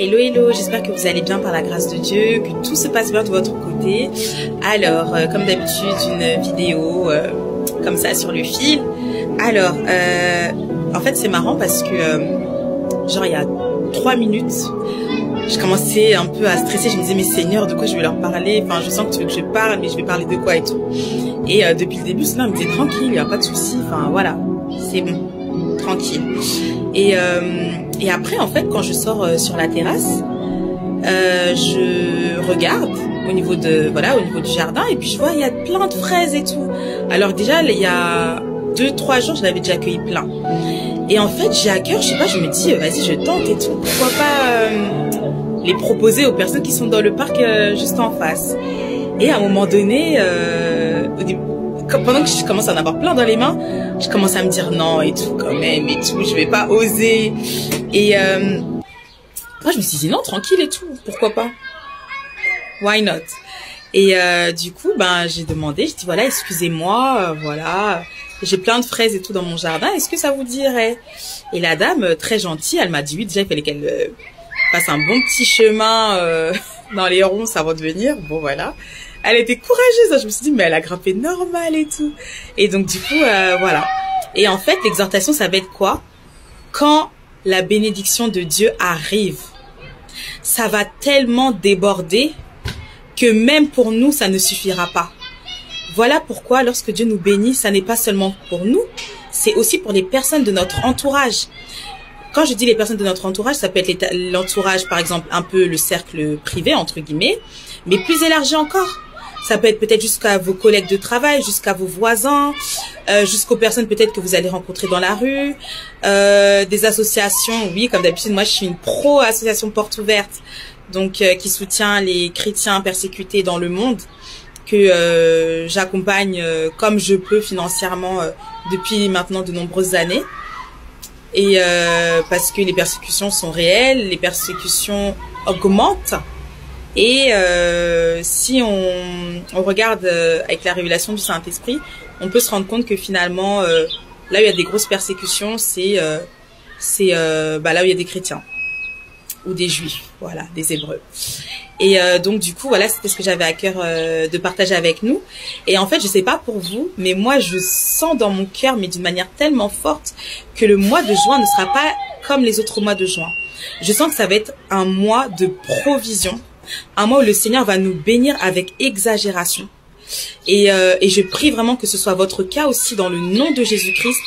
Hello, hello, j'espère que vous allez bien par la grâce de Dieu, que tout se passe bien de votre côté. Alors, comme d'habitude, une vidéo comme ça sur le fil. Alors, en fait, c'est marrant parce que, genre, il y a 3 minutes, je commençais un peu à stresser. Je me disais, mais Seigneur, de quoi je vais leur parler? Enfin, je sens que tu veux que je parle, mais je vais parler de quoi et tout. Et depuis le début, sinon, elle me disait, tranquille, il n'y a pas de souci. Enfin, voilà, c'est bon, tranquille. Et après, en fait, quand je sors sur la terrasse, je regarde au niveau de, voilà, au niveau du jardin, et puis je vois, il y a plein de fraises et tout. Alors déjà, il y a 2-3 jours, je l'avais déjà accueilli plein. Et en fait, j'ai à cœur, je sais pas, je me dis, vas-y, je tente et tout. Pourquoi pas les proposer aux personnes qui sont dans le parc juste en face. Et à un moment donné, pendant que je commence à en avoir plein dans les mains, je commence à me dire non et tout quand même et tout, je vais pas oser. Et moi je me suis dit non, tranquille et tout, pourquoi pas, why not. Et du coup ben j'ai demandé, j'ai dit voilà, excusez-moi, voilà, j'ai plein de fraises et tout dans mon jardin, est-ce que ça vous dirait? Et la dame très gentille, elle m'a dit oui, déjà il fallait qu'elle fasse un bon petit chemin dans les ronces avant de venir. Bon voilà, elle était courageuse, je me suis dit mais elle a grimpé normal et tout. Et donc du coup voilà. Et en fait l'exhortation ça va être quoi? Quand la bénédiction de Dieu arrive, ça va tellement déborder que même pour nous ça ne suffira pas. Voilà pourquoi lorsque Dieu nous bénit, ça n'est pas seulement pour nous, c'est aussi pour les personnes de notre entourage. Quand je dis les personnes de notre entourage, ça peut être l'entourage, par exemple, un peu le cercle privé, entre guillemets, mais plus élargi encore. Ça peut être peut-être jusqu'à vos collègues de travail, jusqu'à vos voisins, jusqu'aux personnes peut-être que vous allez rencontrer dans la rue, des associations. Oui, comme d'habitude, moi je suis une pro-association Porte Ouverte, donc qui soutient les chrétiens persécutés dans le monde, que j'accompagne comme je peux financièrement depuis maintenant de nombreuses années. Et parce que les persécutions sont réelles, les persécutions augmentent. Et si on regarde avec la révélation du Saint-Esprit, on peut se rendre compte que finalement, là où il y a des grosses persécutions, c'est là où il y a des chrétiens ou des juifs, voilà, des hébreux. Et donc du coup, voilà, c'était ce que j'avais à cœur de partager avec nous. Et en fait, je sais pas pour vous, mais moi, je sens dans mon cœur, mais d'une manière tellement forte, que le mois de juin ne sera pas comme les autres mois de juin. Je sens que ça va être un mois de provision, un mois où le Seigneur va nous bénir avec exagération. Et je prie vraiment que ce soit votre cas aussi dans le nom de Jésus-Christ,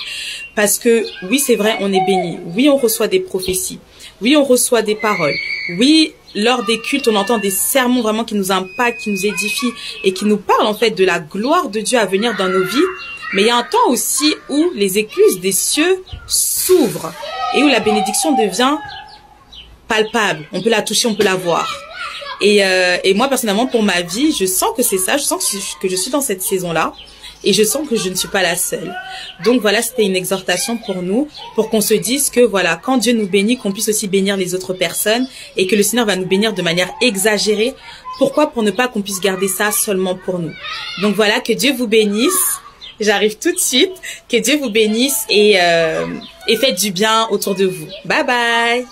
parce que oui, c'est vrai, on est béni. Oui, on reçoit des prophéties. Oui, on reçoit des paroles. Oui, lors des cultes, on entend des sermons vraiment qui nous impactent, qui nous édifient et qui nous parlent en fait de la gloire de Dieu à venir dans nos vies. Mais il y a un temps aussi où les écluses des cieux s'ouvrent et où la bénédiction devient palpable. On peut la toucher, on peut la voir. Et moi, personnellement, pour ma vie, je sens que c'est ça. Je sens que je suis dans cette saison-là. Et je sens que je ne suis pas la seule. Donc voilà, c'était une exhortation pour nous, pour qu'on se dise que voilà, quand Dieu nous bénit, qu'on puisse aussi bénir les autres personnes et que le Seigneur va nous bénir de manière exagérée. Pourquoi? Pour ne pas qu'on puisse garder ça seulement pour nous. Donc voilà, que Dieu vous bénisse. J'arrive tout de suite. Que Dieu vous bénisse et faites du bien autour de vous. Bye bye.